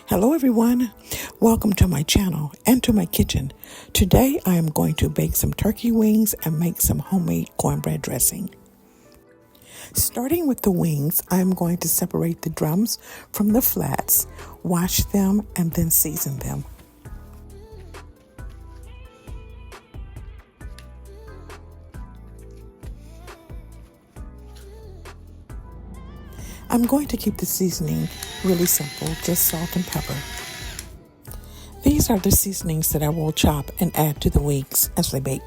Hello everyone, welcome to my channel and to my kitchen. Today I am going to bake some turkey wings and make some homemade cornbread dressing. Starting with the wings, I am going to separate the drums from the flats, wash them, and then season them. I'm going to keep the seasoning really simple, just salt and pepper. These are the seasonings that I will chop and add to the wings as they bake.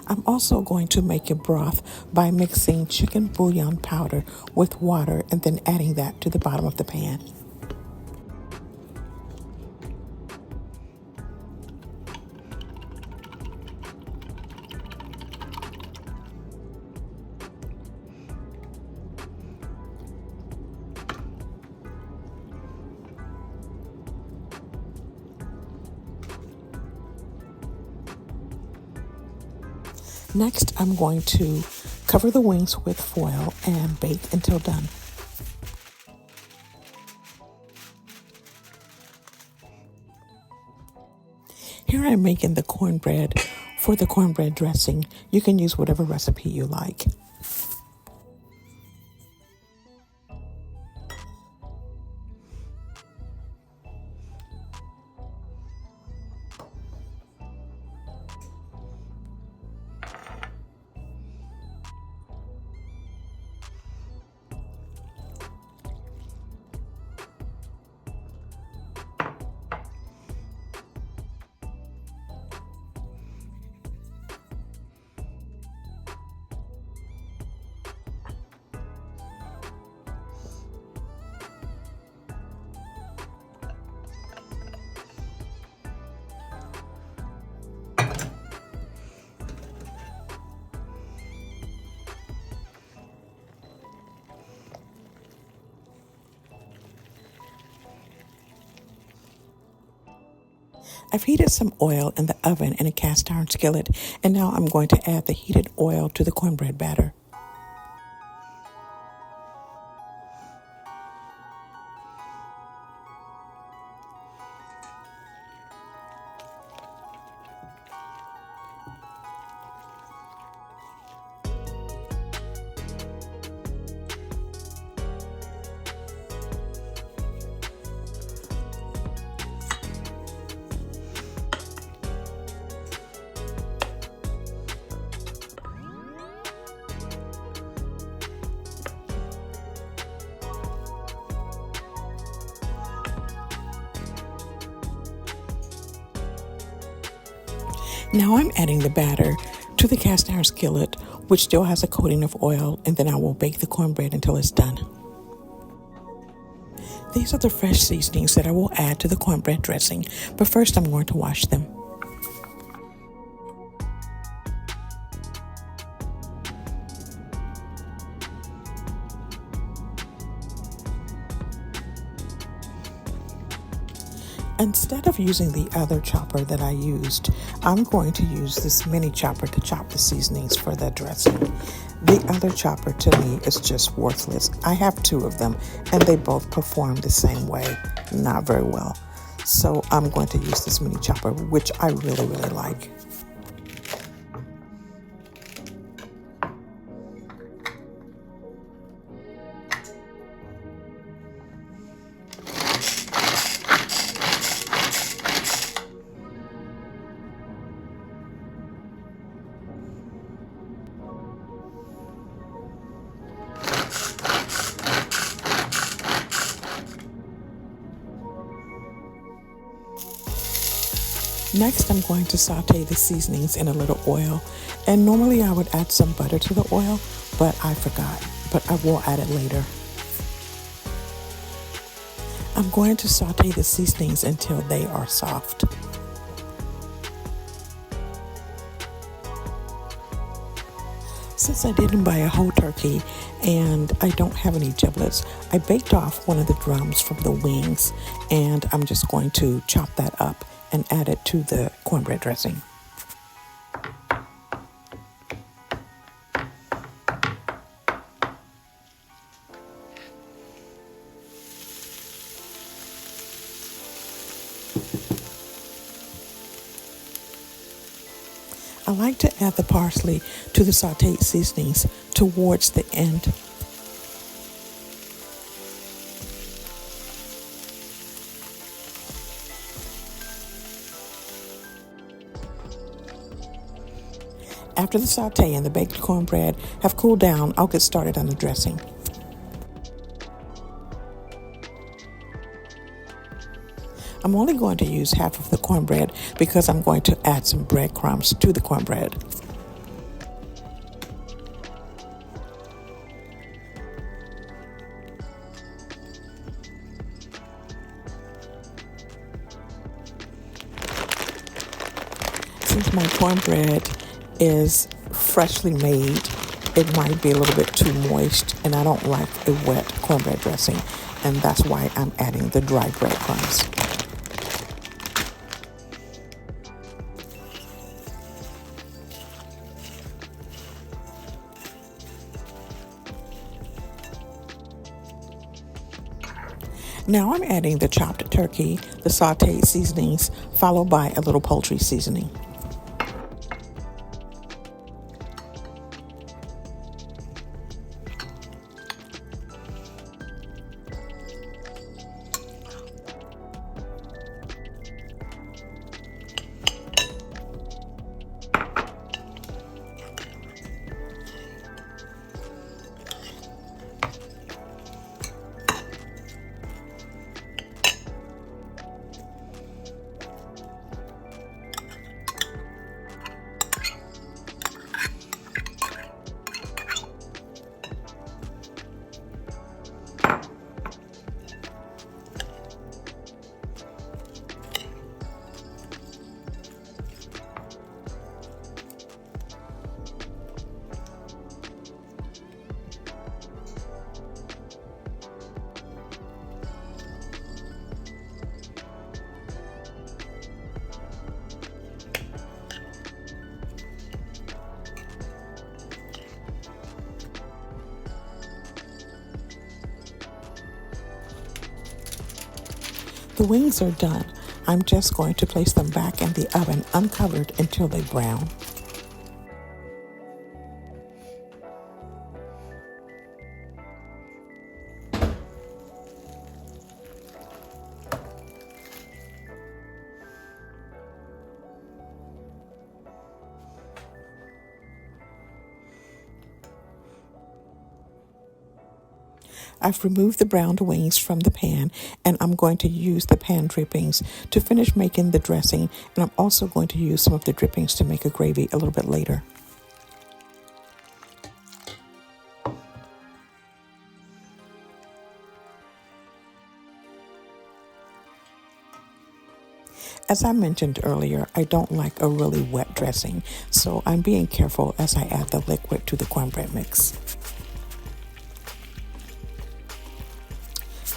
I'm also going to make a broth by mixing chicken bouillon powder with water and then adding that to the bottom of the pan. Next, I'm going to cover the wings with foil and bake until done. Here I'm making the cornbread. For the cornbread dressing, you can use whatever recipe you like. I've heated some oil in the oven in a cast iron skillet, and now I'm going to add the heated oil to the cornbread batter. Now I'm adding the batter to the cast iron skillet, which still has a coating of oil, and then I will bake the cornbread until it's done. These are the fresh seasonings that I will add to the cornbread dressing, but first I'm going to wash them. Instead of using the other chopper that I used, I'm going to use this mini chopper to chop the seasonings for the dressing. The other chopper to me is just worthless. I have two of them and they both perform the same way, not very well. So I'm going to use this mini chopper, which I really like. Next, I'm going to saute the seasonings in a little oil, and normally I would add some butter to the oil, but I forgot, but I will add it later. I'm going to saute the seasonings until they are soft. Since I didn't buy a whole turkey and I don't have any giblets, I baked off one of the drums from the wings, and I'm just going to chop that up and add it to the cornbread dressing. I like to add the parsley to the sauteed seasonings towards the end. After the saute and the baked cornbread have cooled down, I'll get started on the dressing. I'm only going to use half of the cornbread because I'm going to add some breadcrumbs to the cornbread. Since my cornbread is freshly made, it might be a little bit too moist, and I don't like a wet cornbread dressing, and that's why I'm adding the dry breadcrumbs. Now I'm adding the chopped turkey, the sauteed seasonings, followed by a little poultry seasoning. The wings are done. I'm just going to place them back in the oven uncovered until they brown. I've removed the browned wings from the pan, and I'm going to use the pan drippings to finish making the dressing, and I'm also going to use some of the drippings to make a gravy a little bit later. As I mentioned earlier, I don't like a really wet dressing, so I'm being careful as I add the liquid to the cornbread mix.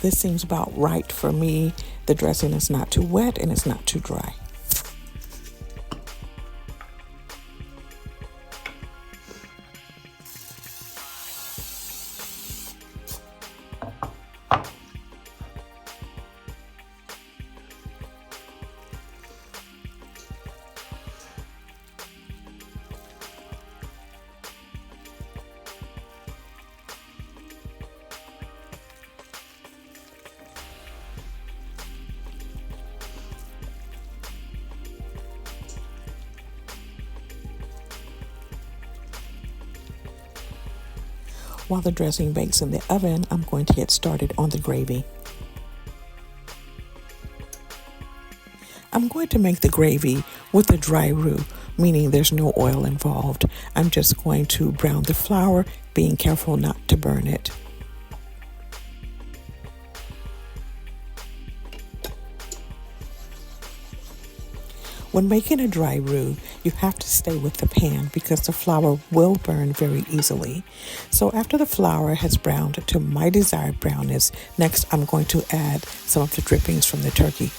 This seems about right for me. The dressing is not too wet and it's not too dry. While the dressing bakes in the oven, I'm going to get started on the gravy. I'm going to make the gravy with a dry roux, meaning there's no oil involved. I'm just going to brown the flour, being careful not to burn it. When making a dry roux, you have to stay with the pan because the flour will burn very easily. So after the flour has browned to my desired brownness, next I'm going to add some of the drippings from the turkey.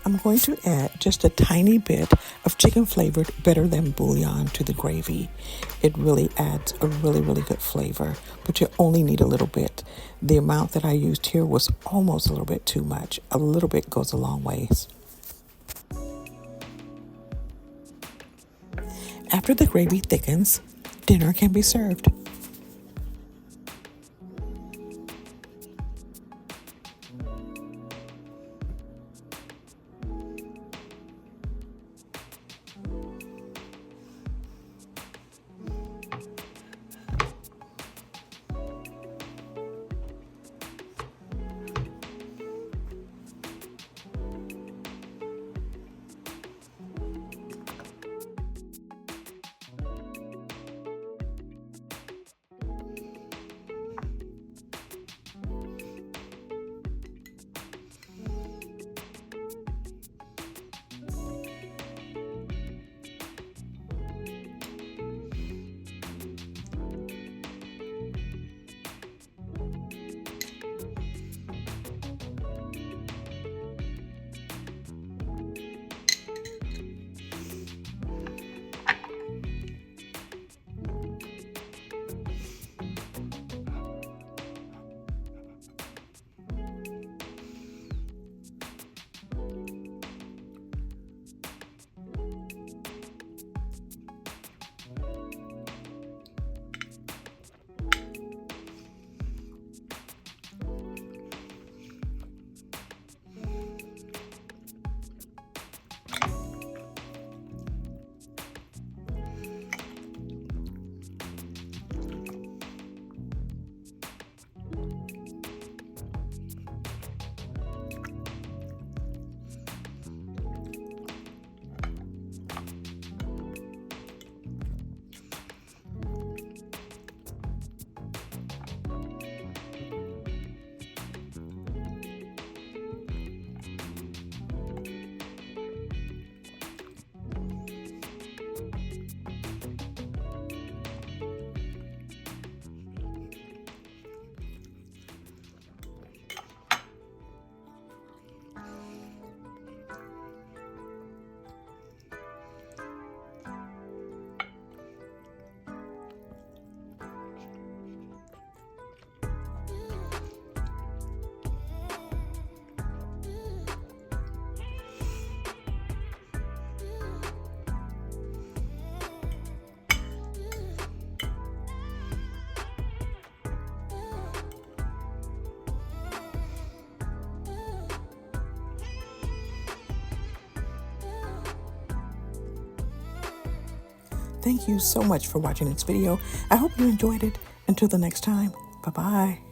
I'm going to add just a tiny bit of chicken flavored better than bouillon to the gravy. It really adds a really good flavor, but you only need a little bit. The amount that I used here was almost a little bit too much. A little bit goes a long ways. After the gravy thickens, dinner can be served. Thank you so much for watching this video. I hope you enjoyed it. Until the next time, bye-bye.